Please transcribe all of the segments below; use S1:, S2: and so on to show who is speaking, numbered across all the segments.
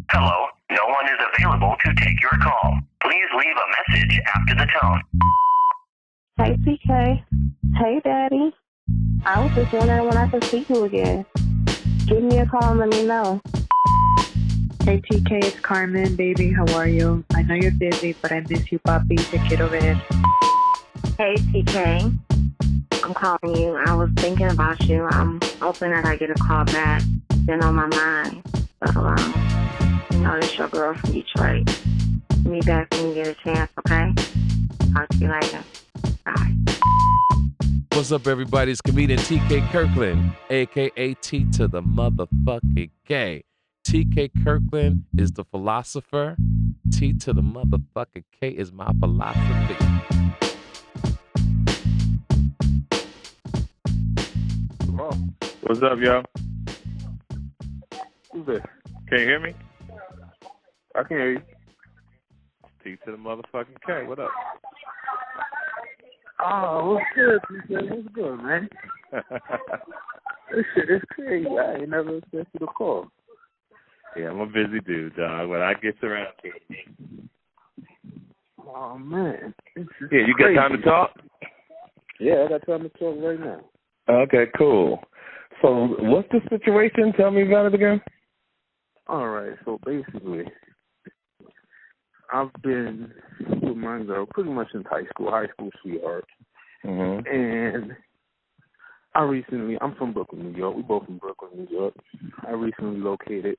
S1: Hello, no one is available to take your call. Please leave a message after the tone.
S2: Hey, TK. Hey, Daddy. I was just wondering when I could see you again. Give me a call and let me know.
S3: Hey TK, it's Carmen, baby. How are you? I know you're busy, but I miss you, papi. Te quiero ver.
S2: Hey, TK. I'm calling you. I was thinking about you. I'm hoping that I get a call back. Been on my mind. So, it's your girl from Detroit. Me back when you get a chance, okay? Talk to you later. Bye.
S4: What's up, everybody? It's comedian TK Kirkland, a.k.a. T to the motherfucking K. TK Kirkland is the philosopher. T to the motherfucking K is my philosophy.
S5: What's up, y'all? Who's this? Can you hear me? I can hear you. T to the motherfucking K. What up?
S6: Oh, what's good? What's good, man? This shit is crazy. I ain't never expected you to call.
S5: Yeah, I'm a busy dude, dog. When I get around to it.
S6: Oh, man.
S5: Yeah, you got time to talk?
S6: Yeah, I got time to talk right now.
S5: Okay, cool. So, what's the situation? Tell me about it again.
S6: All right, so basically, I've been with my girl pretty much since high school sweetheart.
S5: Mm-hmm.
S6: And I'm from Brooklyn, New York. We both from Brooklyn, New York. I recently located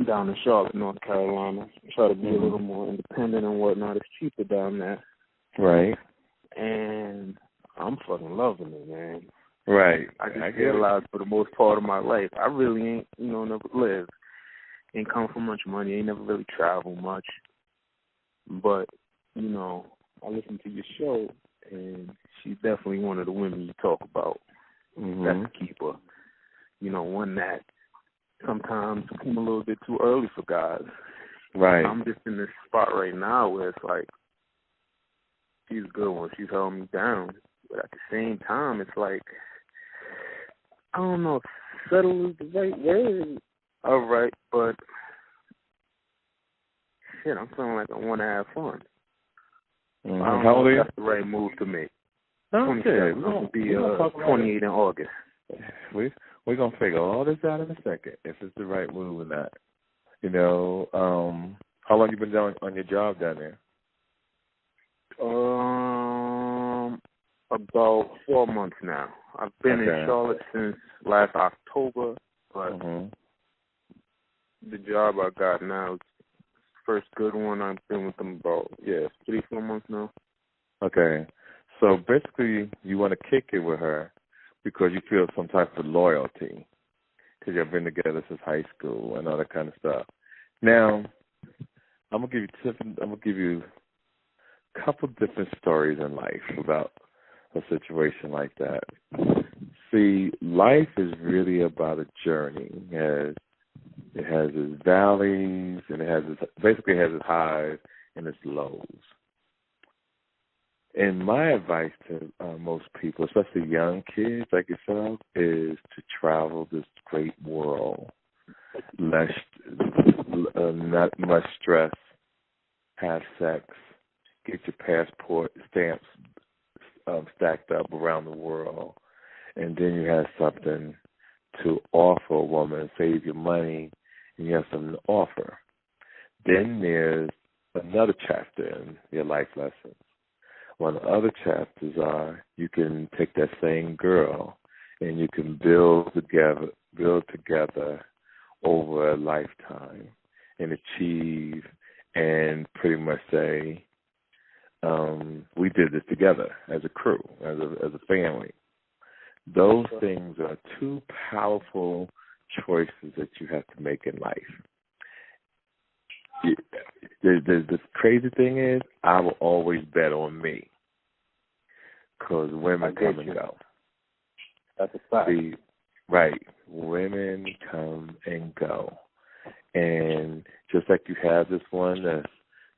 S6: down in Charlotte, North Carolina. Try to be a little more independent and whatnot. It's cheaper down there.
S5: Right.
S6: And I'm fucking loving it, man.
S5: Right.
S6: I just realized for the most part of my life, I really ain't, never lived. Ain't come from much money. Ain't never really traveled much. But, I listened to your show, and she's definitely one of the women you talk about.
S5: Mm-hmm.
S6: That's a keeper. One that sometimes come a little bit too early for guys.
S5: Right.
S6: I'm just in this spot right now where it's like, she's a good one. She's held me down. But at the same time, it's like, I don't know if settle is the right word. All right, but shit, I'm feeling like I want to have fun.
S5: Mm-hmm.
S6: I don't
S5: How old
S6: know
S5: are
S6: if
S5: you?
S6: that's the right move to make.
S5: No,
S6: 27. I'm going to be 28 in August.
S5: We're going to figure all this out in a second, if it's the right move or not. How long you been down on your job down there?
S6: About 4 months now. I've been in Charlotte since last October, but the job I got now is the first good one. I've been with them about 3-4 months now.
S5: Okay, so basically you want to kick it with her because you feel some type of loyalty because you've been together since high school and all that kind of stuff. Now, I'm gonna give you a couple different stories in life about a situation like that. See, life is really about a journey. It has its valleys and it has its highs and its lows. And my advice to most people, especially young kids like yourself, is to travel this great world. Not much stress. Have sex. Get your passport stamps stacked up around the world, and then you have something to offer a woman, save your money, and you have something to offer. Then there's another chapter in your life lessons. One of the other chapters are you can take that same girl and you can build together over a lifetime and achieve and pretty much say, we did this together as a crew, as a family. Those things are two powerful choices that you have to make in life. The crazy thing is, I will always bet on me because women come and go.
S6: That's a fact.
S5: See, right. Women come and go. And just like you have this one that's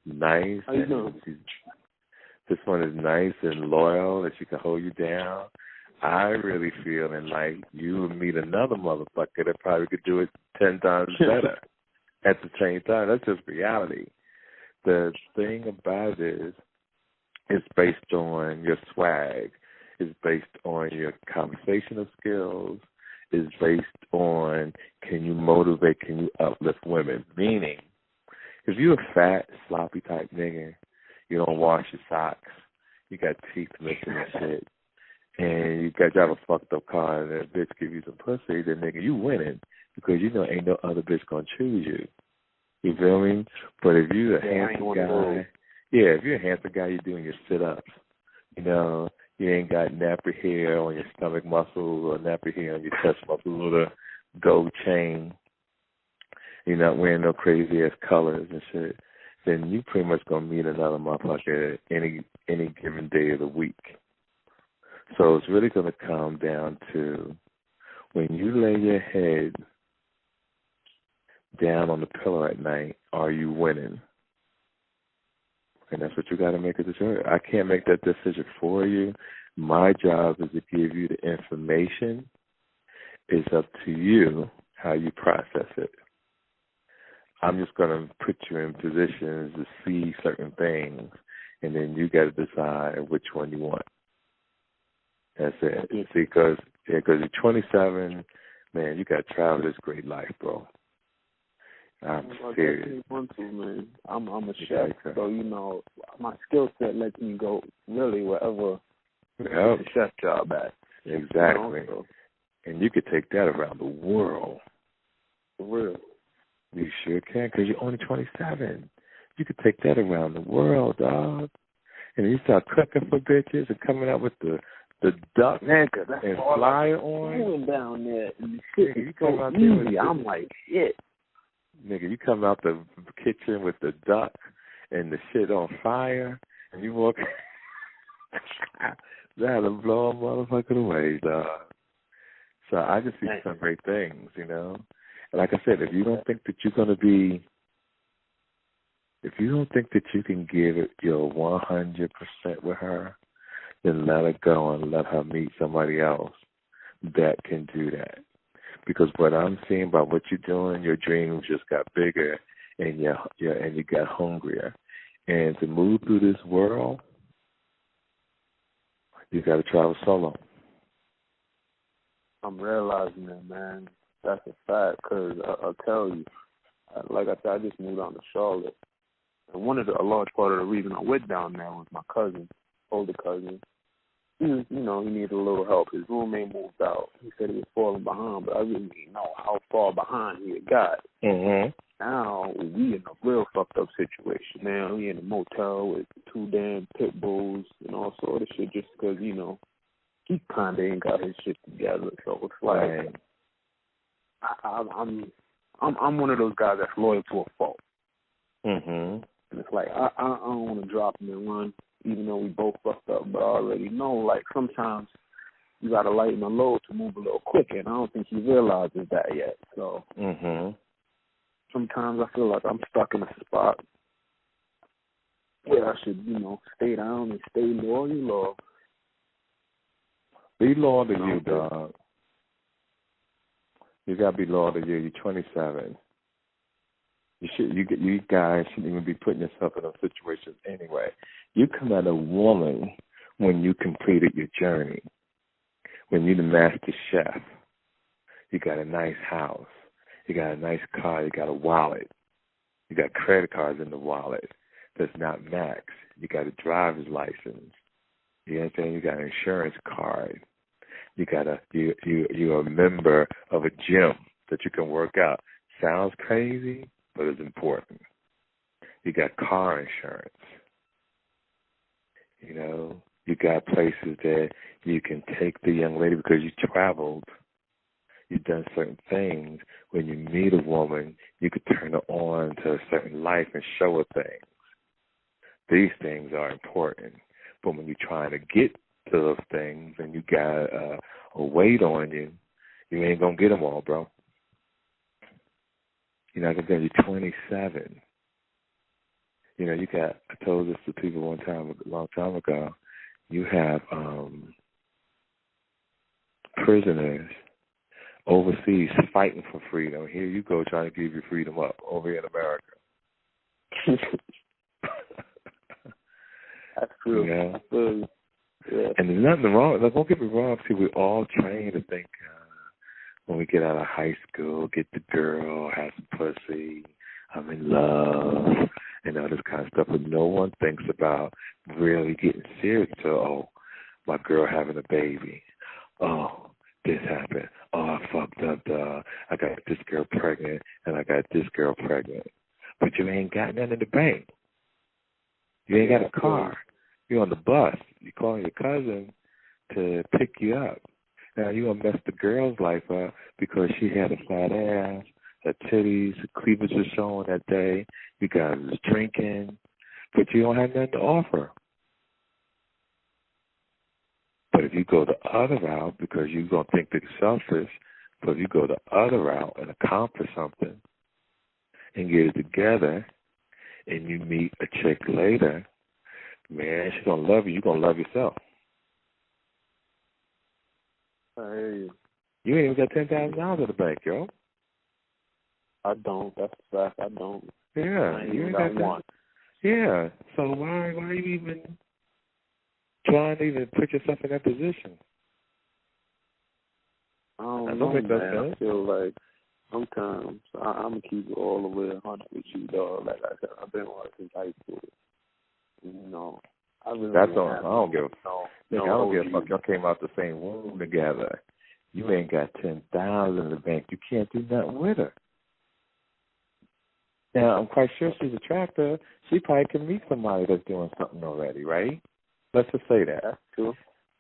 S5: nice.
S6: How you doing?
S5: This one is nice and loyal that she can hold you down. I really feel like you would meet another motherfucker that probably could do it 10 times better. at the same time. That's just reality. The thing about it is, it's based on your swag. It's based on your conversational skills. It's based on, can you motivate, can you uplift women? Meaning, if you're a fat, sloppy type nigga, you don't wash your socks, you got teeth missing and shit, and you got to drive a fucked up car and that bitch give you some pussy, then nigga, you winning because you know ain't no other bitch gonna choose you. You feel me? But if you're a handsome guy, if you're a handsome guy, you're doing your sit-ups. You know, you ain't got nappy hair on your stomach muscles or nappy hair on your chest muscles with a gold chain. You're not wearing no crazy-ass colors and shit. Then you pretty much gonna meet another motherfucker any given day of the week. So it's really gonna come down to when you lay your head down on the pillow at night, are you winning? And that's what you got to make a decision. I can't make that decision for you. My job is to give you the information. It's up to you how you process it. I'm just going to put you in positions to see certain things, and then you got to decide which one you want. That's it. Because you're 27, man, you got to travel this great life, bro. I'm serious.
S6: Man. I'm a chef, so you know my skill set lets me go really wherever the chef job at.
S5: Exactly.
S6: You know, so.
S5: And you could take that around the world.
S6: For real.
S5: You sure can, because you're only 27. You could take that around the world, dog. And you start cooking for bitches and coming out with the duck and fly on.
S6: Down there and shit
S5: you
S6: is
S5: come
S6: so
S5: out there
S6: easy. I'm like, shit.
S5: Nigga, you come out the kitchen with the duck and the shit on fire, and you walk. That'll blow a motherfucker away, dog. So I just see some great things, you know. And like I said, if you don't think that you're gonna be, if you don't think that you can give it your 100% with her, then let her go and let her meet somebody else that can do that. Because what I'm seeing by what you're doing, your dreams just got bigger, and you got hungrier. And to move through this world, you got to travel solo.
S6: I'm realizing that, man. That's a fact. Because I'll tell you, like I said, I just moved down to Charlotte, and a large part of the reason I went down there was my cousin, older cousin. He needed a little help. His roommate moved out. He said he was falling behind, but I really didn't know how far behind he had got.
S5: Mm-hmm.
S6: Now we in a real fucked up situation. Now we in a motel with 2 damn pit bulls and all sort of shit just because, you know, he kind of ain't got his shit together. So it's like, I'm one of those guys that's loyal to a fault.
S5: Mm-hmm.
S6: And it's like, I don't want to drop him and run, even though we both fucked up. But I already know, like, sometimes you got to lighten the load to move a little quicker, and I don't think he realizes that yet. So sometimes I feel like I'm stuck in a spot where I should, you know, stay down and stay loyal.
S5: Be loyal to you, dog. You got to be loyal to you. You're 27. You guys shouldn't even be putting yourself in those situations anyway. You come out a woman when you completed your journey, when you're the master chef. You got a nice house. You got a nice car. You got a wallet. You got credit cards in the wallet that's not max. You got a driver's license. You understand? You got an insurance card. You're a member of a gym that you can work out. Sounds crazy, but it's important. You got car insurance. You know, you got places that you can take the young lady because you traveled. You've done certain things. When you meet a woman, you could turn her on to a certain life and show her things. These things are important. But when you're trying to get to those things and you got a weight on you, you ain't going to get them all, bro. You're not going to get 27. You know, I told this to people a long time ago, you have prisoners overseas fighting for freedom. Here you go trying to give your freedom up over here in America.
S6: That's true.
S5: Yeah.
S6: Yeah.
S5: And there's nothing wrong. Like, don't get me wrong. See, we're all trained to think when we get out of high school, get the girl, have some pussy, I'm in love, and all this kind of stuff. But no one thinks about really getting serious until, oh, my girl having a baby. Oh, this happened. Oh, I fucked up. I got this girl pregnant, and I got this girl pregnant. But you ain't got nothing in the bank. You ain't got a car. You're on the bus. You're calling your cousin to pick you up. Now, you're going to mess the girl's life up because she had a flat ass, her titties, her cleavage was showing that day. You guys was drinking, but you don't have nothing to offer. But if you go the other route, because you're going to think that you're selfish, but if you go the other route and accomplish something and get it together and you meet a chick later, man, she's going to love you. You're going to love yourself.
S6: I hear you.
S5: You ain't even got $10,000 in the bank, yo.
S6: I don't. That's a fact. I don't.
S5: Yeah.
S6: You ain't got one.
S5: Yeah. So why are you even trying to even put yourself in that position?
S6: I don't know, man. I feel like sometimes I'm going to keep it all the way 100 with you, dog. Like I said, I've been with since high school. You know, I really
S5: I don't give a fuck. I don't give a fuck. Y'all came out the same womb together. You ain't got $10,000 in the bank. You can't do nothing with her. Now, I'm quite sure she's attractive. She probably can meet somebody that's doing something already, right? Let's just say that.
S6: That's true.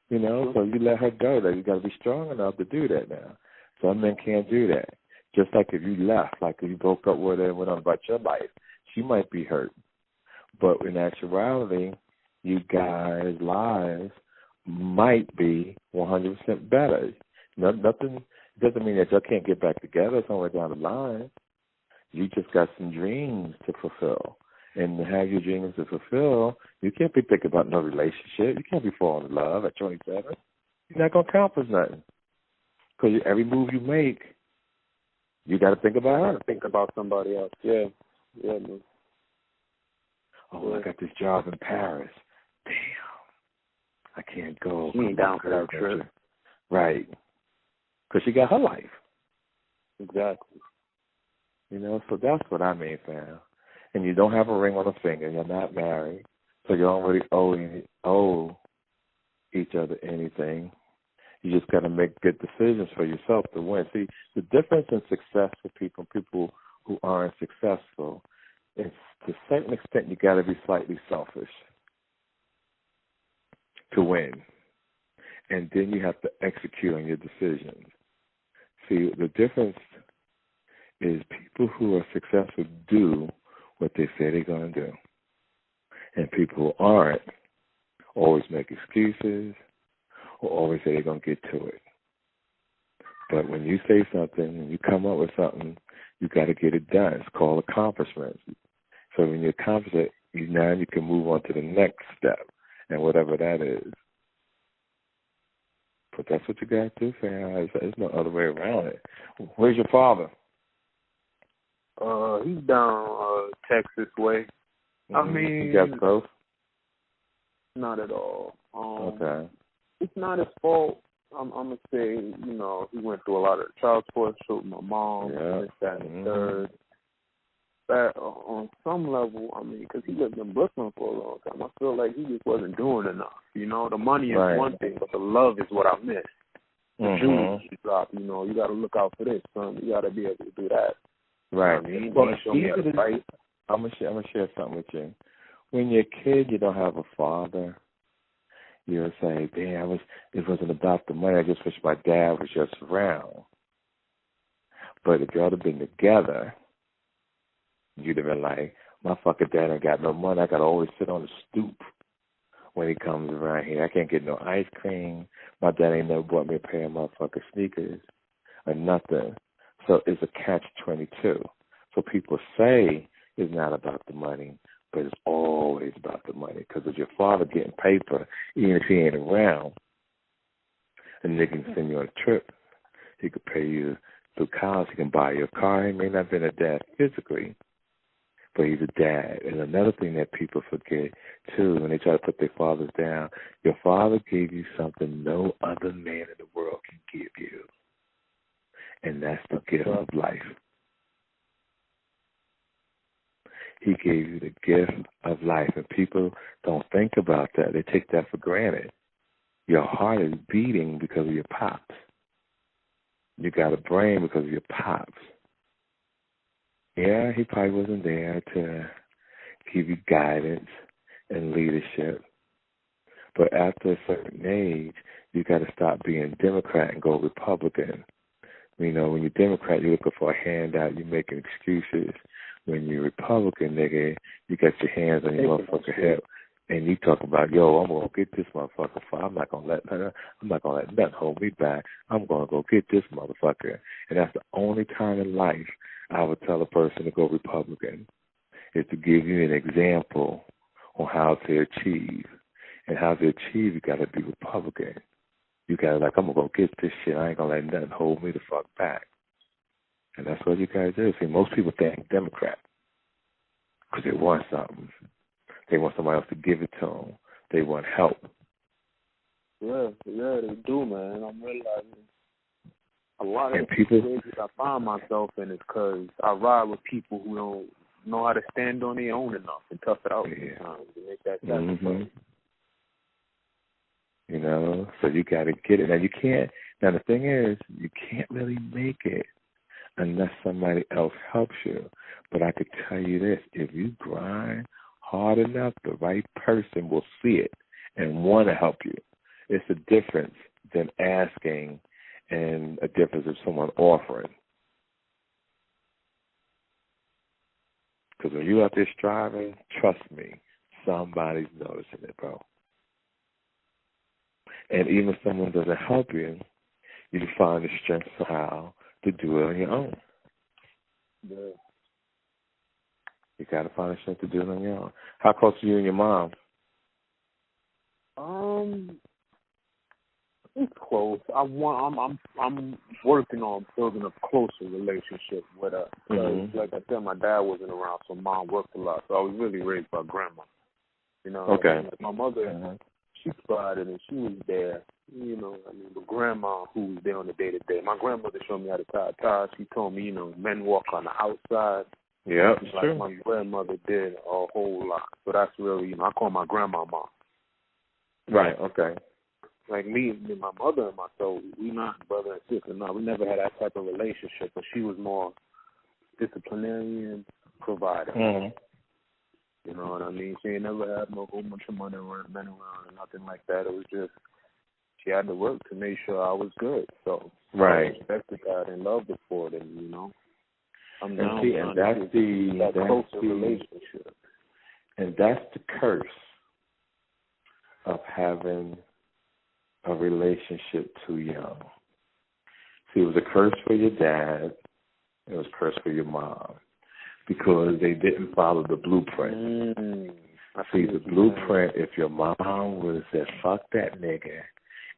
S5: You know, so you let her go. That you got to be strong enough to do that now. Some men can't do that. Just like if you left, like if you broke up with her and went on about your life, she might be hurt. But in actuality, you guys' lives might be 100% better. Nothing doesn't mean that y'all can't get back together somewhere down the line. You just got some dreams to fulfill. And to have your dreams to fulfill, you can't be thinking about no relationship. You can't be falling in love at 27. You're not going to accomplish nothing. Because every move you make, you got to think about her.
S6: Think about somebody else. Yeah. Yeah, man.
S5: Oh, I got this job in Paris. Damn. I can't go.
S6: She ain't down for that trip.
S5: Right. Because she got her life.
S6: Exactly.
S5: You know, so that's what I mean, fam. And you don't have a ring on the finger. You're not married. So you don't really owe each other anything. You just got to make good decisions for yourself to win. See, the difference in success for people who aren't successful is to a certain extent you got to be slightly selfish to win. And then you have to execute on your decisions. See, the difference is people who are successful do what they say they're going to do. And people who aren't always make excuses or always say they're going to get to it. But when you say something and you come up with something, you got to get it done. It's called accomplishments. So when you accomplish it, now you can move on to the next step and whatever that is. But that's what you got to do, fam. There's no other way around it. Where's your father?
S6: He's down Texas way.
S5: Mm-hmm.
S6: I mean,
S5: you guys close?
S6: Not at all.
S5: Okay.
S6: It's not his fault. I'm gonna say, you know, he went through a lot of child support with my mom, this, that, and third. But on some level, I mean, because he lived in Brooklyn for a long time, I feel like he just wasn't doing enough. You know, the money is one thing, but the love is what I miss. The jewels you drop, you know, you got to look out for this, son. You got to be able to do that.
S5: Right.
S6: I mean,
S5: well,
S6: show me how to fight.
S5: I'm gonna share something with you. When you're a kid, you don't have a father. You'll say, "Damn, it wasn't about the money. I just wish my dad was just around." But if y'all had been together, you'd have been like, "My fucking dad ain't got no money. I gotta always sit on the stoop when he comes around here. I can't get no ice cream. My dad ain't never bought me a pair of motherfucking sneakers or nothing." So it's a catch-22. So people say it's not about the money, but it's always about the money. Because if your father getting paper, even if he ain't around, a nigga can send you on a trip. He could pay you through college. He can buy you a car. He may not have been a dad physically, but he's a dad. And another thing that people forget, too, when they try to put their fathers down, your father gave you something no other man in the world can give you, and that's the gift of life. He gave you the gift of life, and people don't think about that. They take that for granted. Your heart is beating because of your pops. You got a brain because of your pops. Yeah, he probably wasn't there to give you guidance and leadership. But after a certain age, you got to stop being Democrat and go Republican. You know, when you're Democrat, you're looking for a handout, you're making excuses. When you're Republican, nigga, you got your hands on your motherfucking hip, and you talk about, yo, I'm gonna get this motherfucker. I'm not gonna let nothing hold me back. I'm gonna go get this motherfucker. And that's the only time in life I would tell a person to go Republican, is to give you an example on how to achieve. And how to achieve, you gotta be Republican. You gotta I'm gonna go get this shit. I ain't gonna let nothing hold me the fuck back. And that's what you guys do. See, most people think Democrat because they want something. They want somebody else to give it to them. They want help.
S6: Yeah, they do, man. I'm realizing a lot of
S5: and
S6: the
S5: people,
S6: situations I find myself in is because I ride with people who don't know how to stand on their own enough and tough it out sometimes and make that sacrifice.
S5: Mm-hmm. You know, so you got to get it. Now, you can't. Now, the thing is, you can't really make it unless somebody else helps you. But I could tell you this, if you grind hard enough, the right person will see it and want to help you. It's a difference than asking and a difference of someone offering. Because when you're out there striving, trust me, somebody's noticing it, bro. And even if someone doesn't help you, you find the strength somehow to do it on your own.
S6: Yeah.
S5: You got to find the strength to do it on your own. How close are you and your mom?
S6: It's close. I'm working on building a closer relationship with her.
S5: Mm-hmm.
S6: Like I said, my dad wasn't around, so mom worked a lot. So I was really raised by grandma. You know,
S5: okay.
S6: Like my mother, she provided and she was there. You know, I mean, the grandma who was there on the day-to-day. My grandmother showed me how to tie ties. She told me, you know, men walk on the outside.
S5: Yeah,
S6: like
S5: true.
S6: My grandmother did a whole lot. So that's really, you know, I call my grandma mom.
S5: Right, okay.
S6: Like me and my mother and myself, we not brother and sister. No, we never had that type of relationship. But she was more disciplinarian, provider.
S5: Mm-hmm.
S6: You know what I mean? She ain't never had no whole bunch of money around, men around, or nothing like that. It was just she had to work to make sure I was good. So
S5: right.
S6: I respected that and loved her for it. And you know, I'm now
S5: and that's the
S6: closer relationship.
S5: And that's the curse of having a relationship too young. See, it was a curse for your dad. It was a curse for your mom because they didn't follow the blueprint. See, the blueprint, if your mom would have said, fuck that nigga,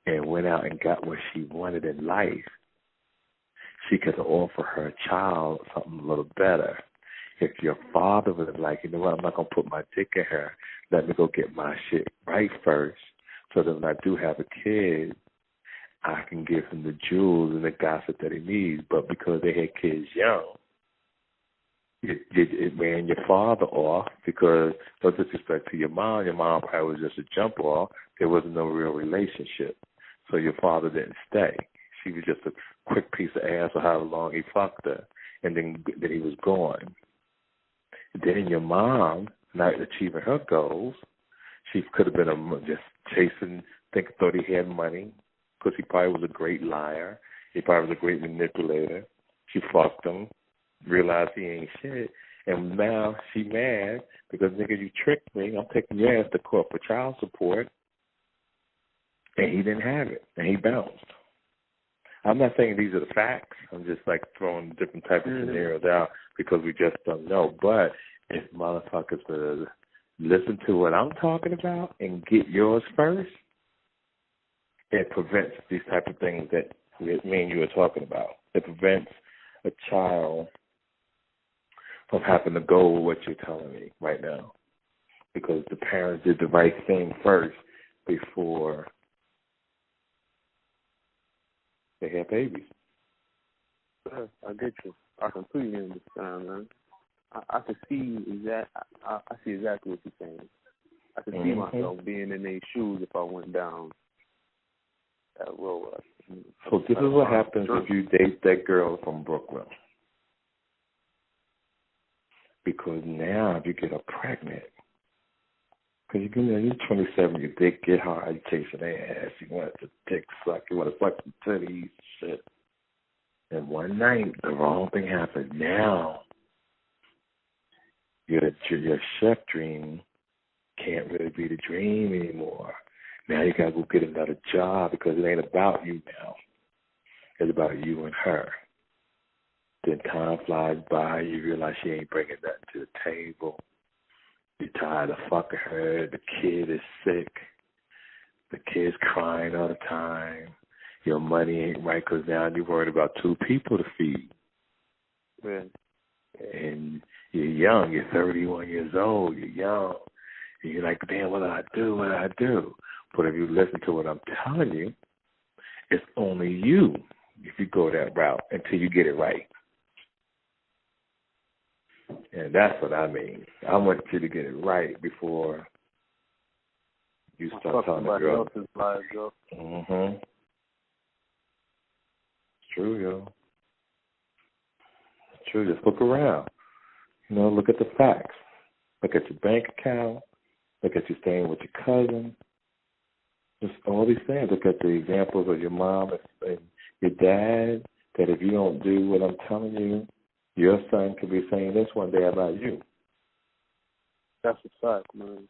S5: and went out and got what she wanted in life, she could offer her child something a little better. If your father was like, you know what, I'm not going to put my dick in her. Let me go get my shit right first so that when I do have a kid, I can give him the jewels and the gossip that he needs. But because they had kids young, it ran your father off because, no disrespect to your mom probably was just a jump off. There wasn't no real relationship. So your father didn't stay. She was just a quick piece of ass for however long he fucked her, and then he was gone. Then your mom, not achieving her goals, she could have been just chasing, thought he had money, because he probably was a great liar. He probably was a great manipulator. She fucked him, realized he ain't shit, and now she mad because, nigga, you tricked me. I'm taking your ass to court for child support, and he didn't have it, and he bounced. I'm not saying these are the facts. I'm just like throwing different types of scenarios out because we just don't know. But if motherfuckers would listen to what I'm talking about and get yours first, it prevents these type of things that me and you were talking about. It prevents a child from having to go with what you're telling me right now, because the parents did the right thing first before they had babies.
S6: Yeah, I get you. I completely understand, man. I can see I see exactly what you're saying. I can see myself being in their shoes if I went down that road.
S5: So this is what happens if you date that girl from Brooklyn. Because now if you get her pregnant, because you're 27, your dick get hard, you're chasing their ass, you want the dick suck, you want to suck the titties, shit. And one night, the wrong thing happened. Now, your chef dream can't really be the dream anymore. Now you got to go get another job because it ain't about you now. It's about you and her. Then time flies by, you realize she ain't bringing nothing to the table. You're tired of fucking her. The kid is sick. The kid's crying all the time. Your money ain't right because now you're worried about 2 people to feed.
S6: Yeah.
S5: And you're young. You're 31 years old. You're young. And you're like, damn, what do I do? What do I do? But if you listen to what I'm telling you, it's only you if you go that route until you get it right. And that's what I mean. I want you to get it right before you start telling the girl. Mm-hmm. It's true, yo. It's true. Just look around. You know, look at the facts. Look at your bank account. Look at you staying with your cousin. Just all these things. Look at the examples of your mom and your dad, that if you don't do what I'm telling you, your son could be saying this one day about you.
S6: That's a fact, man.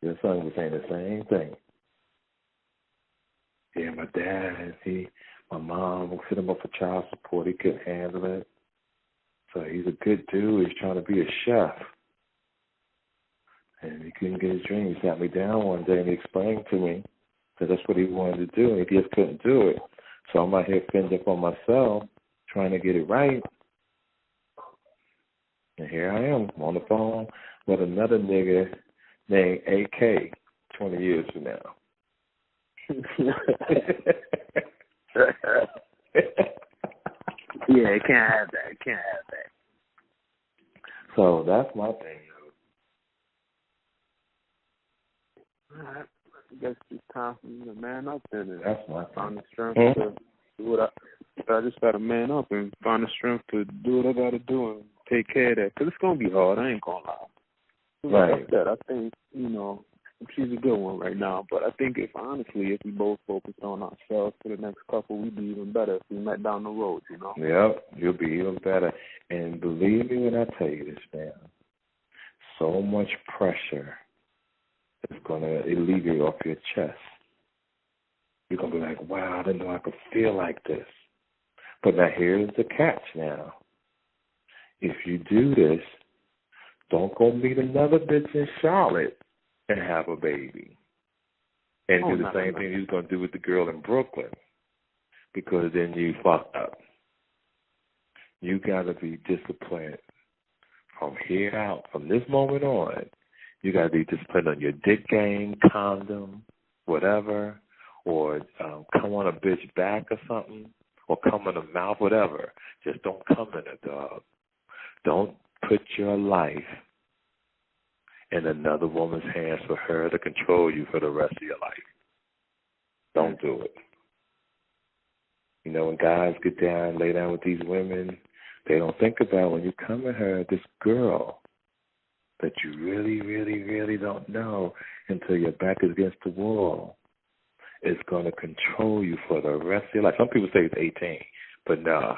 S5: Your son was saying the same thing. Yeah, my dad, my mom would fit him up for child support. He couldn't handle it. So he's a good dude. He's trying to be a chef. And he couldn't get his dream. He sat me down one day and he explained to me that that's what he wanted to do, and he just couldn't do it. So I'm out here fending for myself, trying to get it right. And here I am on the phone with another nigga named AK 20 years from now.
S6: Yeah, it can't have that. It can't have that.
S5: So that's my thing.
S6: All right. I guess it's time for me to man up then. And
S5: that's my
S6: find the strength to do what I just got to man up and find the strength to do what I got to do and take care of that. Because it's going to be hard. I ain't going to lie.
S5: Right.
S6: Like I said, I think, she's a good one right now. But I think if we both focused on ourselves for the next couple, we'd be even better if we met down the road,
S5: Yep, you'll be even better. And believe me when I tell you this, man, so much pressure is going to alleviate off your chest. You're going to be like, wow, I didn't know I could feel like this. But now here's the catch now. If you do this, don't go meet another bitch in Charlotte and have a baby. And do the same thing you're going to do with the girl in Brooklyn, because then you fucked up. You got to be disciplined from here out. From this moment on, you got to be disciplined on your dick game, condom, whatever, or come on a bitch back or something, or come in the mouth, whatever. Just don't come in it, dog. Don't put your life in another woman's hands for her to control you for the rest of your life. Don't do it. When guys get down, lay down with these women, they don't think about when you come at her, this girl that you really, really, really don't know until your back is against the wall is going to control you for the rest of your life. Some people say it's 18, but nah,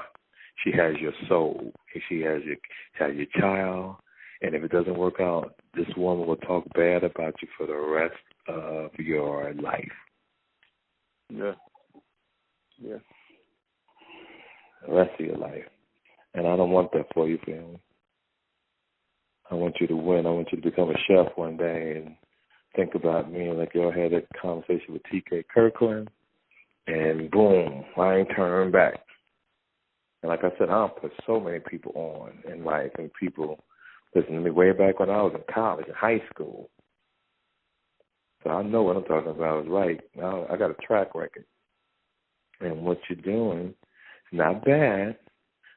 S5: she has your soul. She has your child, and if it doesn't work out, this woman will talk bad about you for the rest of your life.
S6: Yeah. Yeah.
S5: The rest of your life. And I don't want that for you, family. I want you to win. I want you to become a chef one day and think about me like y'all had a conversation with TK Kirkland. and boom, I ain't turning back. And like I said, I don't put so many people on in life, and people listen to me way back when I was in college, in high school. So I know what I'm talking about is right. I got a track record. And what you're doing is not bad.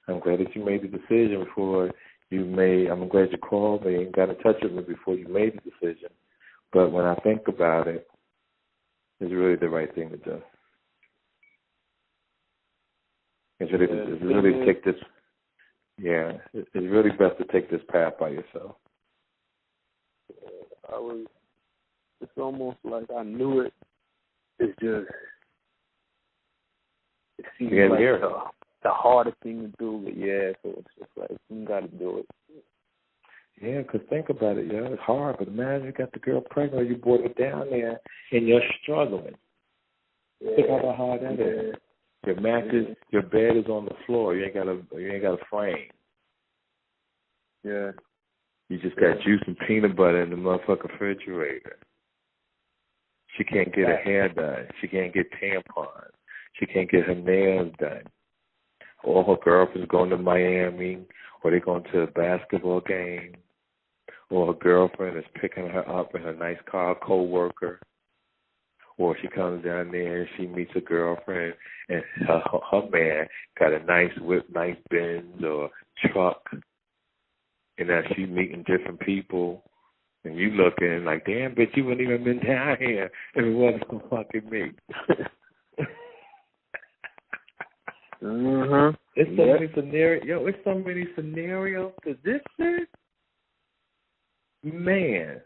S5: I'm glad that you made the decision before you made, I'm glad you called me and got in touch with me before you made the decision. But when I think about it, it's really the right thing to do. It's really take this, it's really best to take this path by yourself.
S6: It's almost like I knew it. It's just, it seems like the hardest thing to do, but so it's just like, you got to do it.
S5: Yeah, because think about it, it's hard, but imagine you got the girl pregnant, you brought her down there, and you're struggling. Think how hard that is. Your mattress, your bed is on the floor. You ain't got a frame.
S6: Yeah.
S5: You just got juice and peanut butter in the motherfucking refrigerator. She can't get her hair done. She can't get tampons. She can't get her nails done. All her girlfriends going to Miami, or they going to a basketball game, or her girlfriend is picking her up in her nice car, co-worker. Or she comes down there and she meets a girlfriend, and her man got a nice whip, nice Benz or truck. And now she's meeting different people, and you looking like, damn, bitch, you wouldn't even been down here if it wasn't for fucking me. It's so many scenarios. It's so many scenarios to this shit. Man,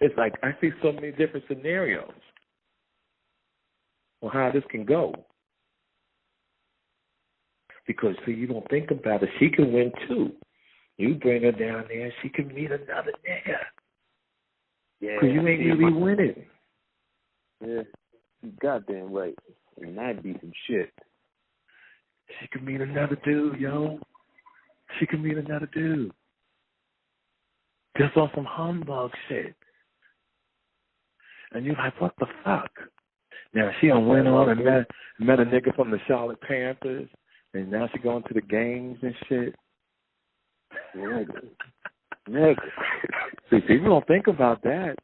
S5: it's like I see so many different scenarios on how this can go. Because, see, you don't think about it. She can win, too. You bring her down there, she can meet another nigga. Yeah. Because you ain't really winning.
S6: Yeah. You goddamn right. And that'd be some shit.
S5: She can meet another dude, yo. She can meet another dude. Just on some humbug shit. And you're like, what the fuck? Now, she done went on and met a nigga from the Charlotte Panthers, and now she going to the games and shit. Nigga. See, people don't think about that.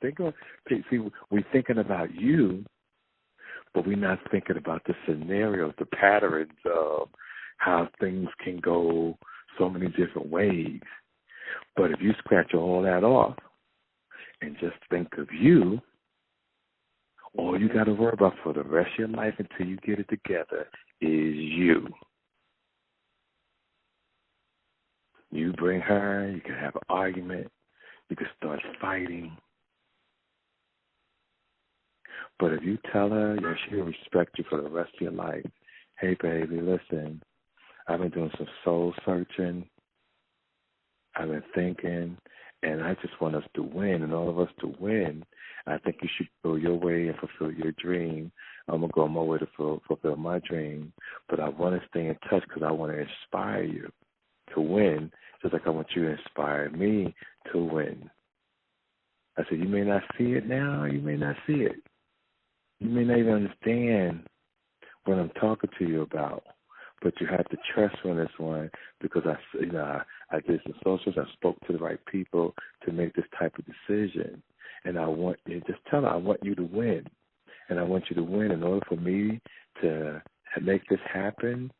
S5: See, we're thinking about you, but we're not thinking about the scenarios, the patterns of how things can go so many different ways. But if you scratch all that off and just think of you, all you got to worry about for the rest of your life until you get it together is you. You bring her, you can have an argument, you can start fighting. But if you tell her, she'll respect you for the rest of your life. Hey, baby, listen, I've been doing some soul searching. I've been thinking, and I just want us to win, and all of us to win. I think you should go your way and fulfill your dream. I'm going to go my way to fulfill my dream. But I want to stay in touch because I want to inspire you to win, just like I want you to inspire me to win. I said, you may not see it now, you may not see it. You may not even understand what I'm talking to you about, but you have to trust me on this one because I did some socials, I spoke to the right people to make this type of decision. And I want you, just tell her, I want you to win. And I want you to win. In order for me to make this happen,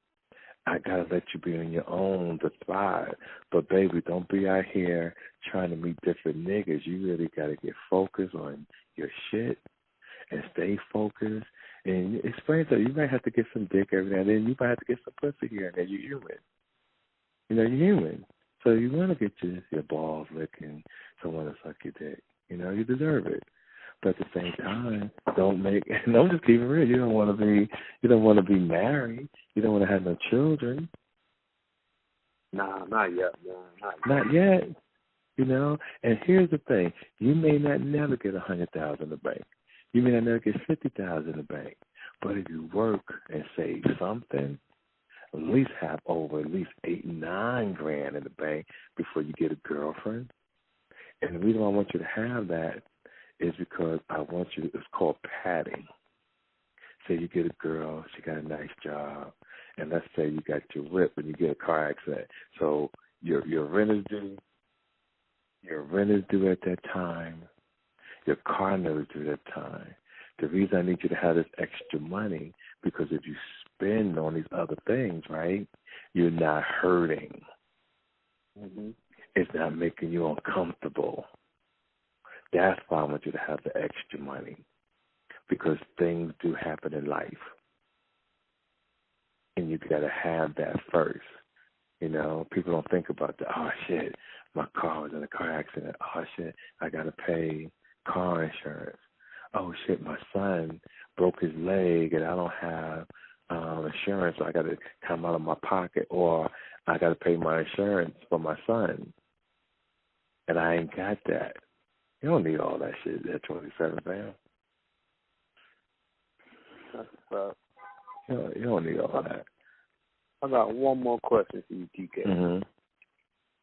S5: I got to let you be on your own to thrive. But, baby, don't be out here trying to meet different niggas. You really got to get focused on your shit and stay focused. And explain to her, you might have to get some dick every now and then. You might have to get some pussy here and there. You're human. You're human. So you want to get your balls licked and someone to suck your dick. You deserve it. But at the same time, I'm just keeping it real. You don't want to be married. You don't want to have no children.
S6: Nah, not yet, man.
S5: Not yet. And here's the thing: you may not never get $100,000 in the bank. You may not never get $50,000 in the bank. But if you work and save something, at least have over at least $8-9 in the bank before you get a girlfriend. And the reason why I want you to have that is because I want you, it's called padding. say you get a girl, she got a nice job, and let's say you got your whip and you get a car accident. So your rent is due. Your rent is due at that time. Your car note is due at that time. The reason I need you to have this extra money, because if you spend on these other things, right, you're not hurting.
S6: Mm-hmm.
S5: It's not making you uncomfortable. That's why I want you to have the extra money, because things do happen in life. And you got to have that first. You know, people don't think about that. Oh, shit, my car was in a car accident. Oh, shit, I got to pay car insurance. Oh, shit, my son broke his leg and I don't have insurance, so I got to come out of my pocket, or I got to pay my insurance for my son. And I ain't got that. You don't need all that shit at 27, fam.
S6: That's right.
S5: You don't need all that.
S6: I got one more question for you, TK.
S5: Mm-hmm.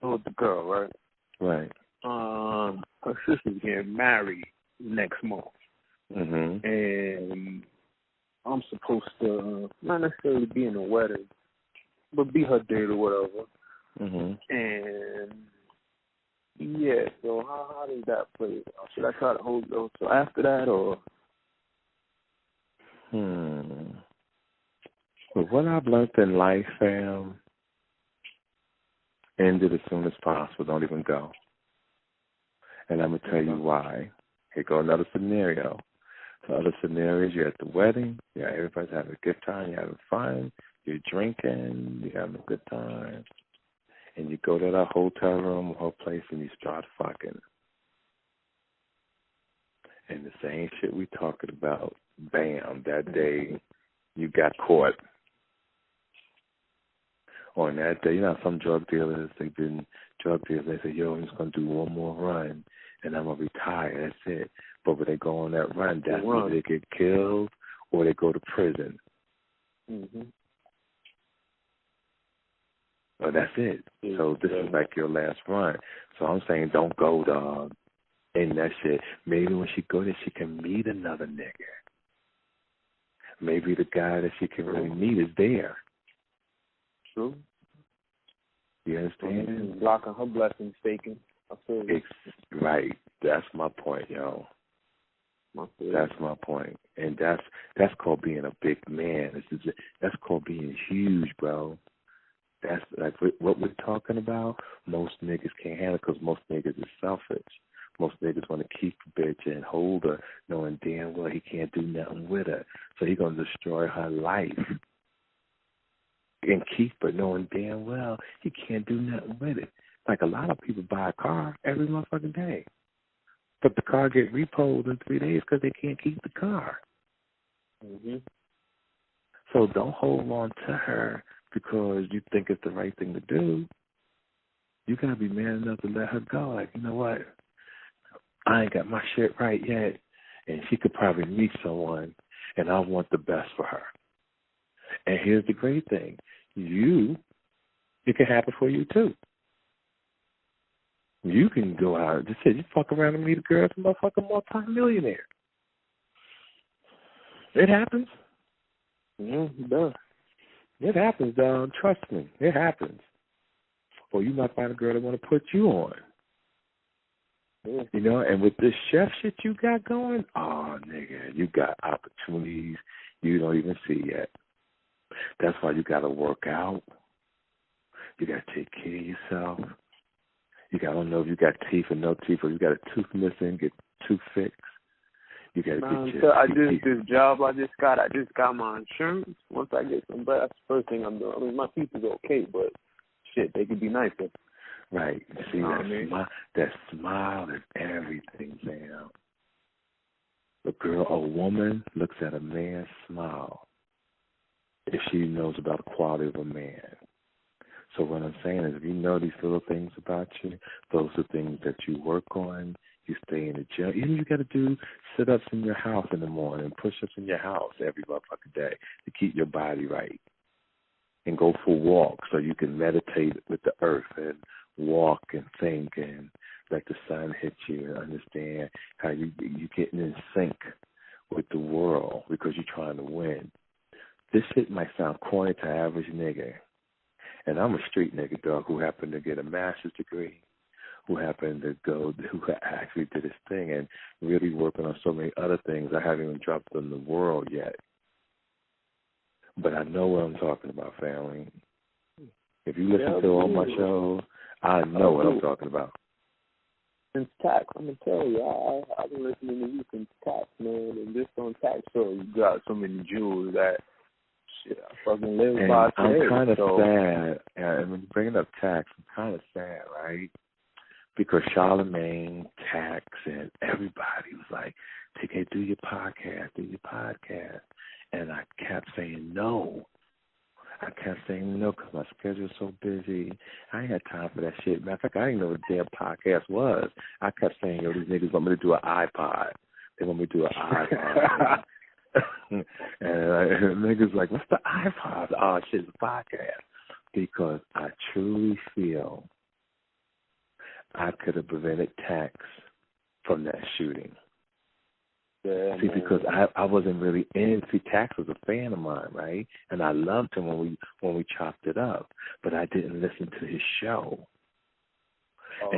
S6: Oh, the girl, right?
S5: Right.
S6: Her sister's getting married next month.
S5: Mm-hmm.
S6: And I'm supposed to not necessarily be in the wedding, but be her date or whatever.
S5: Mm-hmm.
S6: And yeah, so how does that play out? Should I try to hold those till after that, or?
S5: But what I've learned in life, fam, end it as soon as possible. Don't even go. And I'm going to tell you why. Here go another scenario. The other scenarios, you're at the wedding, everybody's having a good time, you're having fun, you're drinking, you're having a good time, and you go to that hotel room or place and you start fucking. And the same shit we talking about, bam, that day you got caught. On that day, you know, some drug dealers, they say, yo, I'm just going to do one more run and I'm going to retire. That's it. But when they go on that run, that's when they get killed or they go to prison.
S6: Mm-hmm.
S5: Well, that's it. So this is like your last run. So I'm saying don't go, dog. And that shit, maybe when she go there, she can meet another nigga. Maybe the guy that she can really meet is there.
S6: True.
S5: You understand?
S6: Mm-hmm. Blocking her blessings, taken. I feel you.
S5: Right. That's my point, yo. That's my point. And that's called being a big man. That's called being huge, bro. That's like what we're talking about. Most niggas can't handle because most niggas is selfish. Most niggas want to keep a bitch and hold her, knowing damn well he can't do nothing with her. So he gonna destroy her life and keep her, knowing damn well he can't do nothing with it. Like a lot of people buy a car every motherfucking day, but the car get repoed in 3 days because they can't keep the car.
S6: Mm-hmm.
S5: So don't hold on to her because you think it's the right thing to do. You gotta be man enough to let her go. Like, you know what? I ain't got my shit right yet, and she could probably meet someone, and I want the best for her. And here's the great thing. It can happen for you, too. You can go out, just say, you fuck around and meet a girl, some motherfucking multi-millionaire. It happens.
S6: It does.
S5: It happens, dog. Trust me. It happens. Or you might find a girl that want to put you on.
S6: Yeah.
S5: You know, and with this chef shit you got going, oh, nigga, you got opportunities you don't even see yet. That's why you got to work out. You got to take care of yourself. You got to know if you got teeth or no teeth, or you got a tooth missing, get tooth fixed. You got to get your
S6: this job I just got my insurance. Once I get some better, that's the first thing I'm doing. I mean, my teeth is okay, but shit, they could be nicer.
S5: Right. See, that smile is everything, Sam. A woman looks at a man's smile if she knows about the quality of a man. So what I'm saying is if you know these little things about you, those are things that you work on. You stay in the gym. Even you got to do sit-ups in your house in the morning, push-ups in your house every motherfucking day to keep your body right. And go for walks so you can meditate with the earth and walk and think and let the sun hit you and understand how you getting in sync with the world because you're trying to win. This shit might sound corny to an average nigga. And I'm a street nigga, dog, who happened to get a master's degree, who actually did his thing and really working on so many other things I haven't even dropped in the world yet. But I know what I'm talking about, family. If you listen to all my shows, I know what I'm talking about.
S6: Since Tax, I'm going to tell you, I've been listening to you since Tax, man, and just on Tax show, you got so many jewels that shit, I fucking live
S5: and
S6: by today.
S5: I'm kind of sad, and when you bring up Tax, I'm kind of sad, right? Because Charlamagne, Tax, and everybody was like, TK, do your podcast. And I kept saying no. I kept saying no because my schedule's so busy. I ain't had time for that shit. Matter of fact, I didn't know what the damn podcast was. I kept saying, yo, these niggas want me to do an iPod. They want me to do an iPod. and niggas like, what's the iPod? Oh, shit, it's a podcast. Because I truly feel I could have prevented Tax from that shooting.
S6: Yeah,
S5: see, because I wasn't really in. See, Tax was a fan of mine, right? And I loved him when we chopped it up, but I didn't listen to his show. I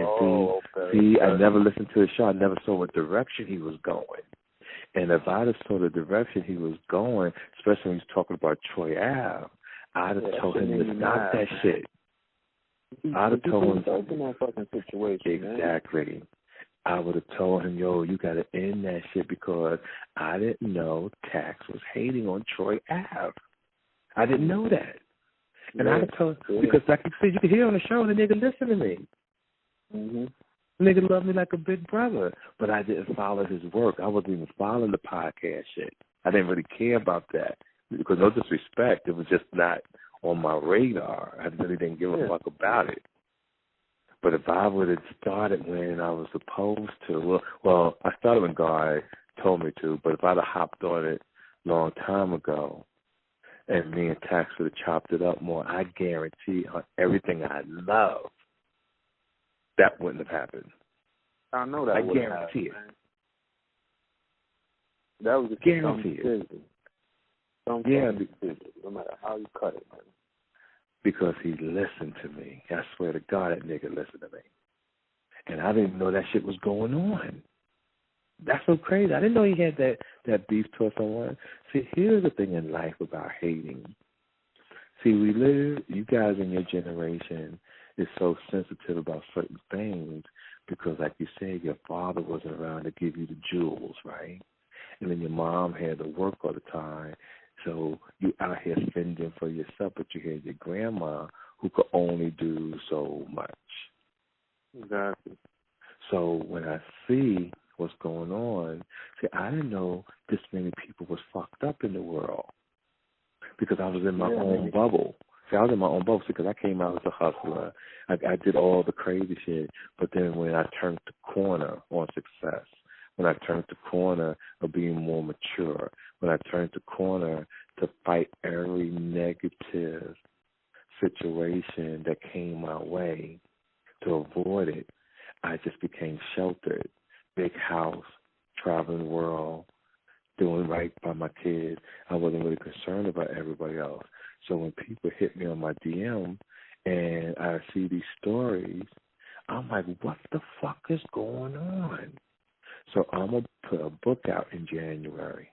S5: never listened to his show. I never saw what direction he was going. And if I'd have saw the direction he was going, especially when he's talking about Troy Ave, I'd have told him to stop that shit. I'd have told him
S6: that fucking situation.
S5: Exactly. Man. I would have told him, yo, you got to end that shit because I didn't know Tax was hating on Troy Ave. I didn't know that. And I'd have told him, because like you said, you could hear on the show, the nigga listen to me.
S6: Mm-hmm.
S5: The nigga loved me like a big brother. But I didn't follow his work. I wasn't even following the podcast shit. I didn't really care about that. Because no disrespect, it was just not on my radar. I really didn't give a fuck about it. But if I would have started when I was supposed to, well, I started when God told me to, but if I'd have hopped on it a long time ago and me and Tax would have chopped it up more, I guarantee on everything I love, that wouldn't have happened.
S6: I know that.
S5: I guarantee it.
S6: That was a
S5: guarantee it.
S6: No matter how you cut it, man.
S5: Because he listened to me. I swear to God, that nigga listened to me. And I didn't know that shit was going on. That's so crazy. I didn't know he had that beef towards someone. See, here's the thing in life about hating. See, you guys in your generation is so sensitive about certain things because, like you said, your father wasn't around to give you the jewels, right? And then your mom had to work all the time. So you out here fending for yourself, but you had your grandma who could only do so much.
S6: Exactly.
S5: So when I see what's going on, see, I didn't know this many people was fucked up in the world because I was in my own bubble. See, I was in my own bubble because I came out as a hustler. I did all the crazy shit, but then when I turned the corner on success, when I turned the corner of being more mature, when I turned the corner to fight every negative situation that came my way, to avoid it, I just became sheltered. Big house, traveling the world, doing right by my kids. I wasn't really concerned about everybody else. So when people hit me on my DM and I see these stories, I'm like, what the fuck is going on? So I'm going to put a book out in January.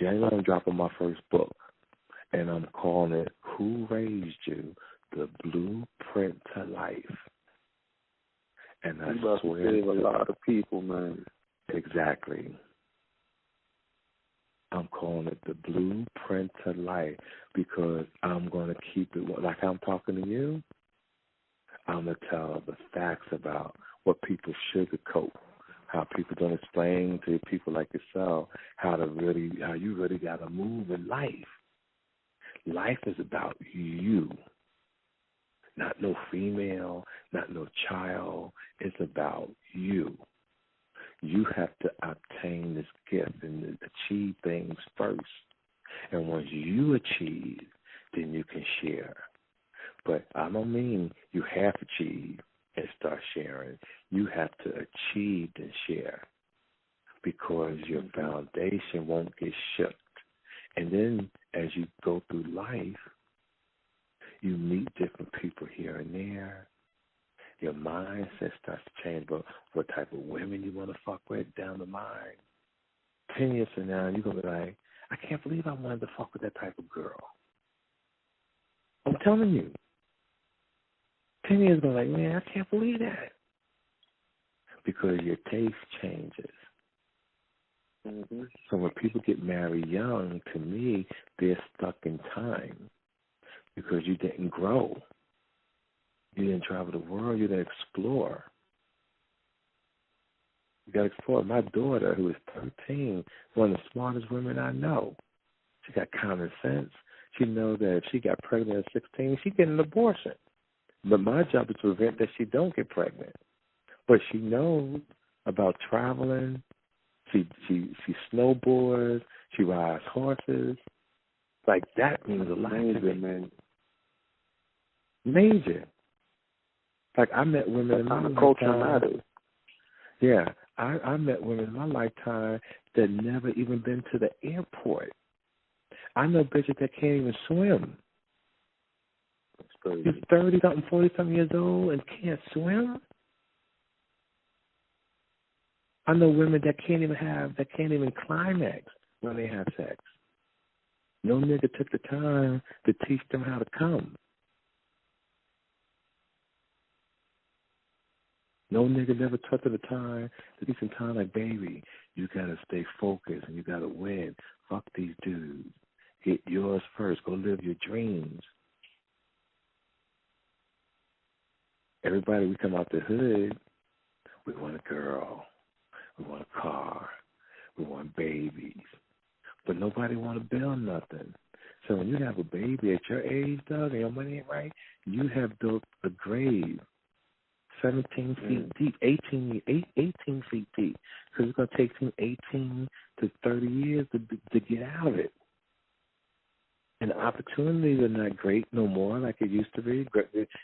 S5: I'm dropping my first book, and I'm calling it Who Raised You? The Blueprint to Life. And I swear
S6: to save a lot of people, man.
S5: Exactly. I'm calling it the Blueprint to Life because I'm going to keep it, like I'm talking to you, I'm going to tell the facts about what people sugarcoat, how people don't explain to people like yourself how you really got to move in life. Life is about you, not no female, not no child. It's about you. You have to obtain this gift and achieve things first. And once you achieve, then you can share. But I don't mean you have to achieve and start sharing. You have to achieve and share. because your foundation won't get shook. And then as you go through life, you meet different people here and there. Your mindset starts to change about what type of women you want to fuck with down the line. 10 years from now, you're going to be like, I can't believe I wanted to fuck with that type of girl. I'm telling you. 10 years ago, like, man, I can't believe that. Because your taste changes. So when people get married young, to me, they're stuck in time because you didn't grow. You didn't travel the world. You didn't explore. You got to explore. My daughter, who is 13, is one of the smartest women I know. She got common sense. She knows that if she got pregnant at 16, she get an abortion. But my job is to prevent that she don't get pregnant. But she knows about traveling. She snowboards. She rides horses. Like, that means a lot to me. Man. Major. Like, I met women in my lifetime. Yeah, I met women in my lifetime that never even been to the airport. I know bitches that can't even swim. You're 30-something, 40-something years old and can't swim? I know women that can't even climax when they have sex. No nigga took the time to teach them how to come. No nigga never took the time to teach them time like, baby, you gotta stay focused and you gotta win. Fuck these dudes. Get yours first. Go live your dreams. Everybody, we come out the hood, we want a girl. We want a car. We want babies. But nobody want to build nothing. So when you have a baby at your age, Doug, and your money ain't right, you have built a grave 17 feet deep, 18 feet deep. Because it's going to take 18 to 30 years to get out of it. And the opportunities are not great no more like it used to be.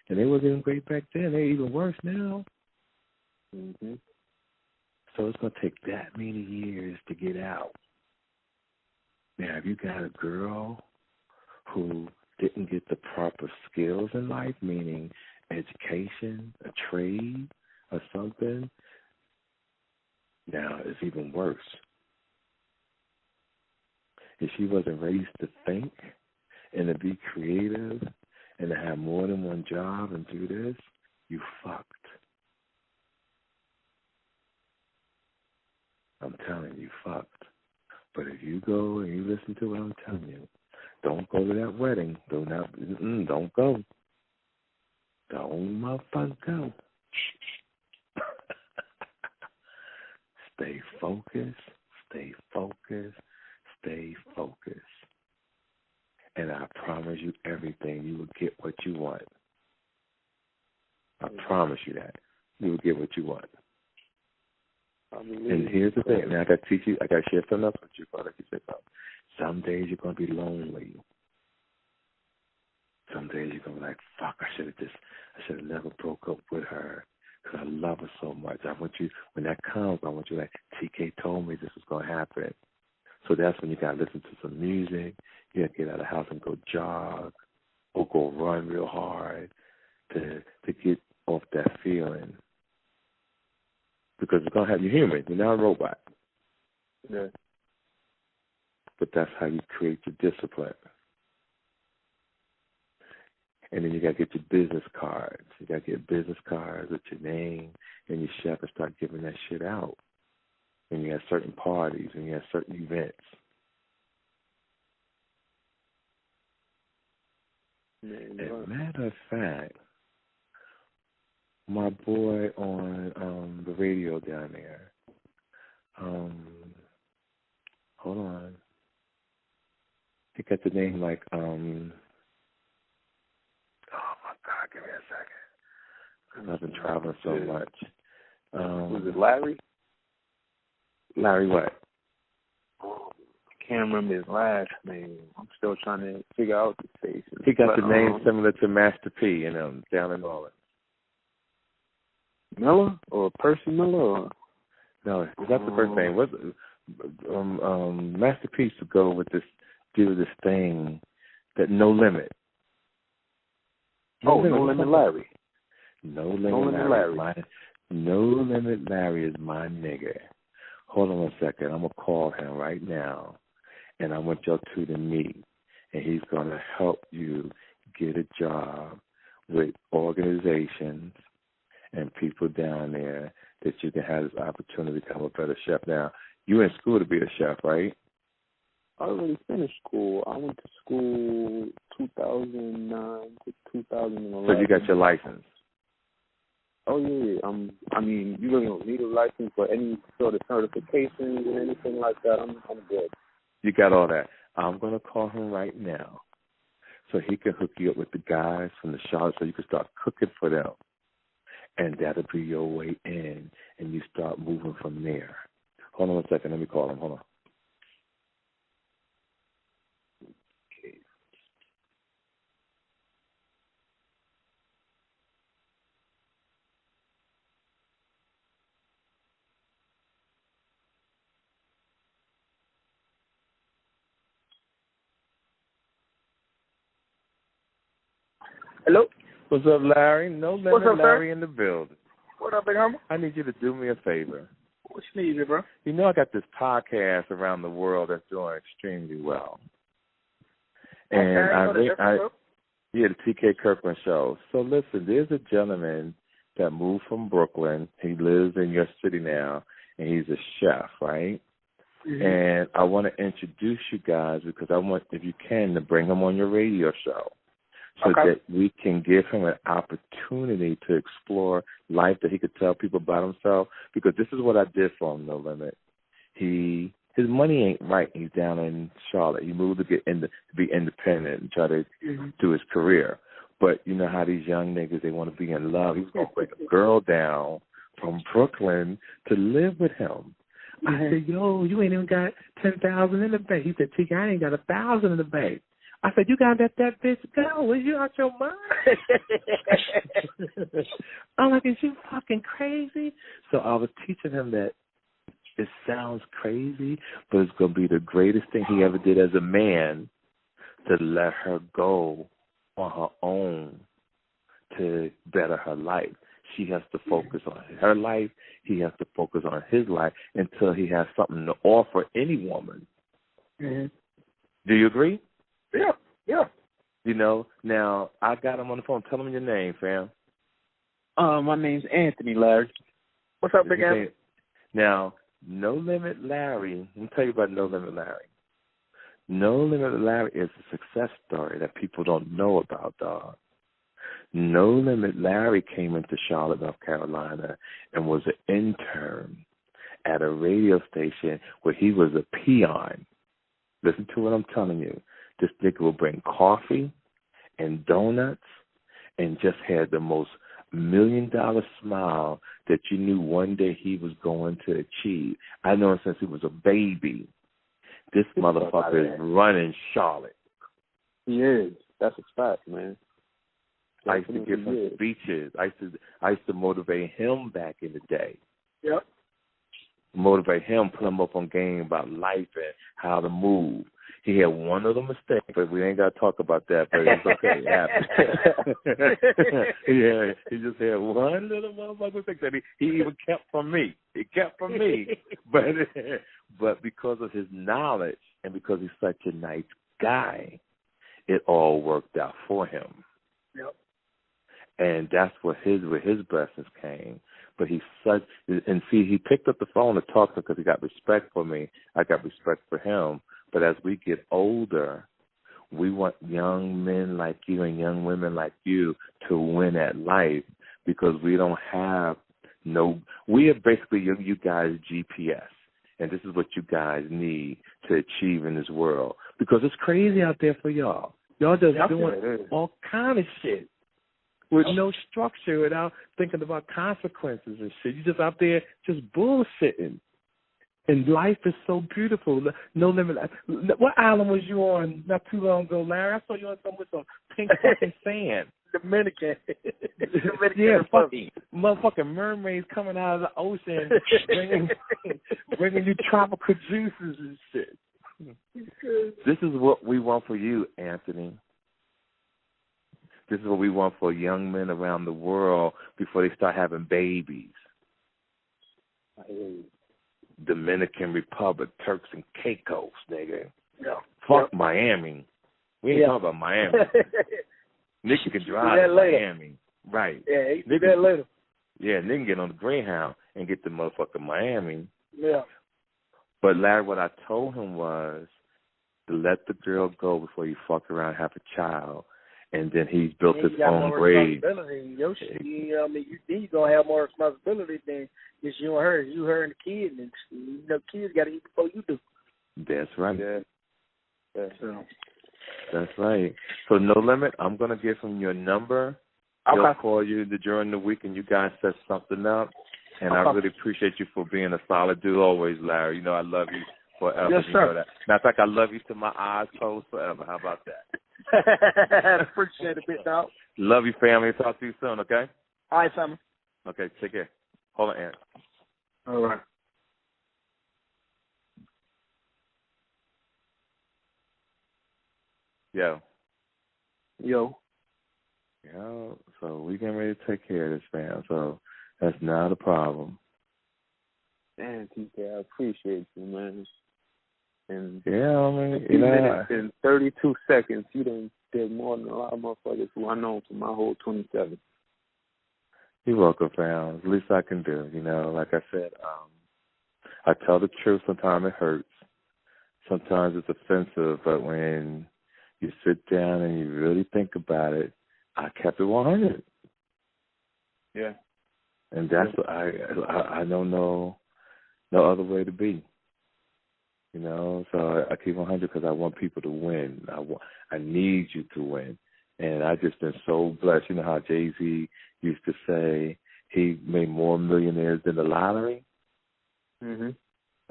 S5: And they wasn't even great back then. They're even worse now. Mm-hmm. So it's going to take that many years to get out. Now, if you got a girl who didn't get the proper skills in life, meaning education, a trade, or something, now it's even worse. If she wasn't raised to think and to be creative and to have more than one job and do this, you fucked. I'm telling you, fucked. But if you go and you listen to what I'm telling you, don't go to that wedding. Don't go. Don't motherfucker go. Stay focused. Stay focused. Stay focused. And I promise you everything. You will get what you want. I promise you that. You will get what you want. And here's the thing. Now I got to teach you. I got to share something else with you. Some days you're gonna be lonely. Some days you're gonna be like, "Fuck! I should have never broke up with her because I love her so much." I want you, when that comes, I want you like, TK told me this was gonna happen. So that's when you gotta listen to some music. You gotta get out of the house and go jog or go run real hard to get off that feeling. Because it's going to have you human. You're not a robot. Yeah. But that's how you create your discipline. And then you got to get your business cards. You got to get business cards with your name and your chef and start giving that shit out. And you have certain parties and you have certain events. As a matter of fact, my boy on the radio down there, hold on. He got the name like, oh my God, give me a second. Because I've been traveling so much.
S6: Was it Larry?
S5: Larry what?
S6: I can't remember his last name. I'm still trying to figure out the station.
S5: He got the name similar to Master P, down in Orleans.
S6: Miller or Percy Miller? Or?
S5: No, that's the first thing. What Master P to go with this, do this thing that No Limit.
S6: No Limit Larry.
S5: No Limit Larry. No Limit Larry is my nigga. Hold on a second. I'm going to call him right now, and I want y'all two to meet, and he's going to help you get a job with organizations and people down there that you can have this opportunity to become a better chef. Now, you're in school to be a chef, right?
S6: I already finished school. I went to school 2009 to 2011.
S5: So you got your license?
S6: Oh, yeah. I mean, you really don't need a license for any sort of certifications and anything like that. I'm good.
S5: You got all that. I'm going to call him right now so he can hook you up with the guys from the Charlotte so you can start cooking for them. And that'll be your way in, and you start moving from there. Hold on a second. Let me call him. Hold on. Okay.
S6: Hello?
S5: What's up, Larry? No Limit
S6: What's up,
S5: Larry
S6: sir?
S5: in the building.
S6: What up, big homie?
S5: I need you to do me a favor.
S6: What you need, bro?
S5: You know I got this podcast around the world that's doing extremely well. And the TK Kirkland show. So listen, there's a gentleman that moved from Brooklyn. He lives in your city now, and he's a chef, right? Mm-hmm. And I want to introduce you guys because I want, if you can, to bring him on your radio show. So that we can give him an opportunity to explore life that he could tell people about himself. Because this is what I did for him, No Limit. His money ain't right. He's down in Charlotte. He moved to be independent and try to do his career. But you know how these young niggas, they want to be in love. He was going to bring a girl down from Brooklyn to live with him. I said, yo, you ain't even got $10,000 in the bank. He said, TK, I ain't got $1,000 in the bank. I said, you got to let that bitch go. Is you out your mind? I'm like, is you fucking crazy? So I was teaching him that it sounds crazy, but it's going to be the greatest thing he ever did as a man to let her go on her own to better her life. She has to focus on her life. He has to focus on his life until he has something to offer any woman. Mm-hmm. Do you agree? Yeah. You know, now I got him on the phone. Tell him your name, fam.
S6: My name's Anthony, Larry. What's up, big Anthony?
S5: Now, No Limit Larry, let me tell you about No Limit Larry. No Limit Larry is a success story that people don't know about, dog. No Limit Larry came into Charlotte, North Carolina, and was an intern at a radio station where he was a peon. Listen to what I'm telling you. This nigga will bring coffee and donuts and just had the most $1 million smile that you knew one day he was going to achieve. I know him since he was a baby. This motherfucker is running Charlotte.
S6: He is. That's a fact, man.
S5: I used to give him speeches. I used to motivate him back in the day.
S6: Yep.
S5: Motivate him, put him up on game about life and how to move. He had one little mistake, but we ain't got to talk about that, but it's okay. It happened. Yeah, he just had one little motherfucker mistake that he even kept from me. He kept from me. But because of his knowledge and because he's such a nice guy, it all worked out for him.
S6: Yep.
S5: And that's where his blessings came. But he picked up the phone to talk to me because he got respect for me. I got respect for him. But as we get older, we want young men like you and young women like you to win at life because we don't have we are basically you guys' GPS. And this is what you guys need to achieve in this world. Because it's crazy out there for y'all. Y'all just doing all kind of shit with no structure without thinking about consequences and shit. You just out there just bullshitting. And life is so beautiful. No limit. What island was you on not too long ago, Larry? I saw you on some with some pink fucking sand.
S7: Dominican.
S5: Yeah, fucking motherfucking mermaids coming out of the ocean, bringing you tropical juices and shit. This is what we want for you, Anthony. This is what we want for young men around the world before they start having babies. Dominican Republic, Turks and Caicos, nigga.
S7: Yeah.
S5: Fuck Miami. We ain't talking about Miami. Nigga can drive to Miami. Right.
S7: Yeah, he can do that later.
S5: Yeah, nigga can get on the Greyhound and get to motherfucking Miami.
S7: Yeah.
S5: But Larry, what I told him was to let the girl go before you fuck around and have a child. And then he's built his own grave.
S7: Your shit, you gonna have more responsibility than just you and her. You, her, and the kid, and kids got to eat before you do.
S5: That's right.
S7: Yeah.
S5: That's right. So No Limit, I'm gonna give him your number.
S7: Okay.
S5: He'll call you during the week, and you guys set something up. And I really appreciate you for being a solid dude always, Larry. You know I love you forever.
S7: Yes,
S5: you
S7: sir.
S5: know that. Matter of fact, I love you till my eyes close forever. How about that?
S7: Appreciate it, big dog.
S5: Love you, family. Talk to you soon, okay?
S7: All right, Simon.
S5: Okay, take care. Hold on, Aaron.
S7: All right.
S5: Yo.
S7: Yo.
S5: So we getting ready to take care of this, fam. So that's not a problem.
S6: Man, TK, I appreciate you, man. And
S5: yeah, I mean,
S6: minutes and 32 seconds, you done did more than a lot of motherfuckers who I know for my whole 27.
S5: You're welcome, fam. It's the least I can do. You know, like I said, I tell the truth. Sometimes it hurts. Sometimes it's offensive. But when you sit down and you really think about it, I kept it 100.
S6: Yeah.
S5: And that's what I don't know no other way to be. You know, so I keep 100 because I want people to win. I need you to win. And I just been so blessed. You know how Jay-Z used to say he made more millionaires than the lottery?
S6: Mm-hmm.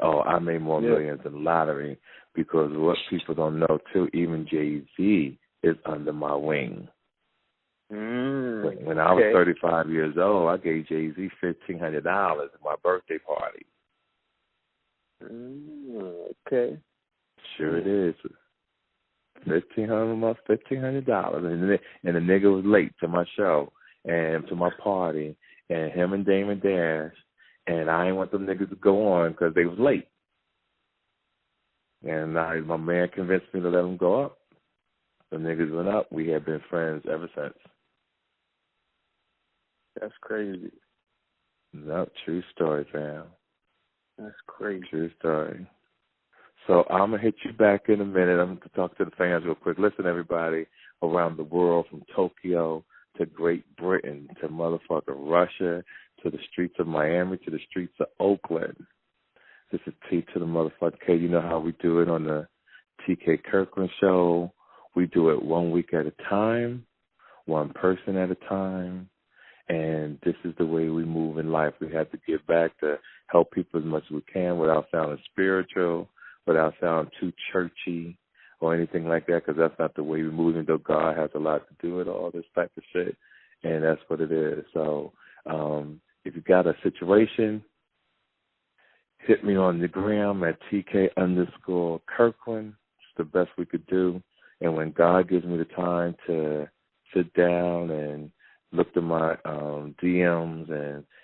S5: Oh, I made more millions than the lottery because what people don't know, too, even Jay-Z is under my wing. When I was 35 years old, I gave Jay-Z $1,500 at my birthday party.
S6: Okay.
S5: Sure it is. $1,500, and the nigga was late to my show and to my party, and him and Damon Dash, and I didn't want them niggas to go on because they was late. And my man convinced me to let them go up. The niggas went up. We have been friends ever since.
S6: That's crazy.
S5: No, true story, fam.
S6: That's crazy.
S5: True story. So I'm going to hit you back in a minute. I'm going to talk to the fans real quick. Listen, everybody around the world, from Tokyo to Great Britain to motherfucking Russia to the streets of Miami to the streets of Oakland. This is T to the motherfucking K. You know how we do it on the TK Kirkland show. We do it 1 week at a time, one person at a time. And this is the way we move in life. We have to give back to help people as much as we can without sounding spiritual, without sounding too churchy or anything like that, because that's not the way we move, even though God has a lot to do with all this type of shit. And that's what it is. So if you got a situation, hit me on the gram at TK_Kirkland. It's the best we could do. And when God gives me the time to sit down and look at my DMs,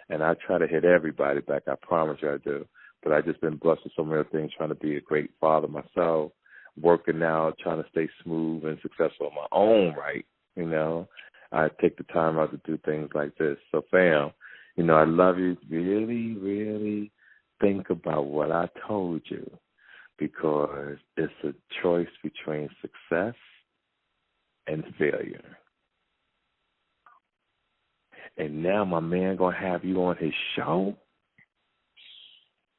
S5: and I try to hit everybody back. I promise you I do. But I've just been blessed with so many things, trying to be a great father myself, working out, trying to stay smooth and successful in my own right. You know, I take the time out to do things like this. So, fam, you know, I love you. Really, really think about what I told you, because it's a choice between success and failure. And now my man going to have you on his show?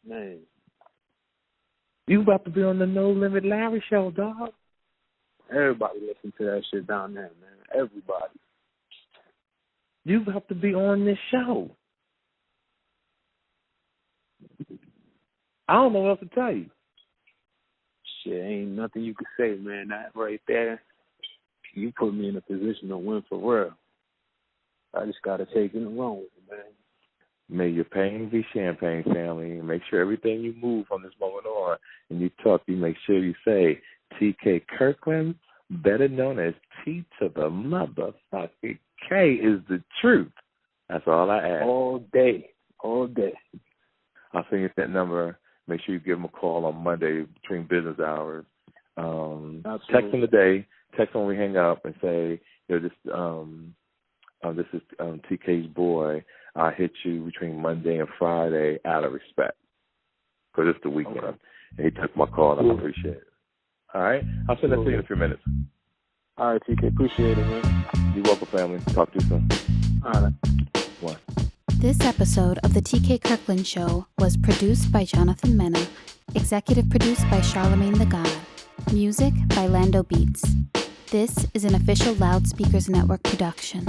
S6: Man.
S5: You about to be on the No Limit Larry show, dog.
S6: Everybody listen to that shit down there, man. Everybody.
S5: You about to be on this show. I don't know what else to tell you.
S6: Shit, ain't nothing you could say, man. That right there, you put me in a position to win for real. I just gotta take it and run with it, man.
S5: May your pain be champagne, family. Make sure everything you move from this moment on and you talk, you make sure you say TK Kirkland, better known as T to the motherfucking K, is the truth. That's all I ask.
S6: All day. All day.
S5: I'll send you that number. Make sure you give them a call on Monday between business hours. Text them today. Text them when we hang up and say, this is TK's boy. I'll hit you between Monday and Friday out of respect. Because it's the weekend. Okay. And he took my call, and I appreciate it. All right? I'll send that to you in a few minutes.
S6: All right, TK. Appreciate it, man.
S5: You're welcome, family. Talk to you soon.
S6: All right.
S5: One.
S8: This episode of The TK Kirkland Show was produced by Jonathan Mena, executive produced by Charlemagne the God, music by Lando Beats. This is an official Loudspeakers Network production.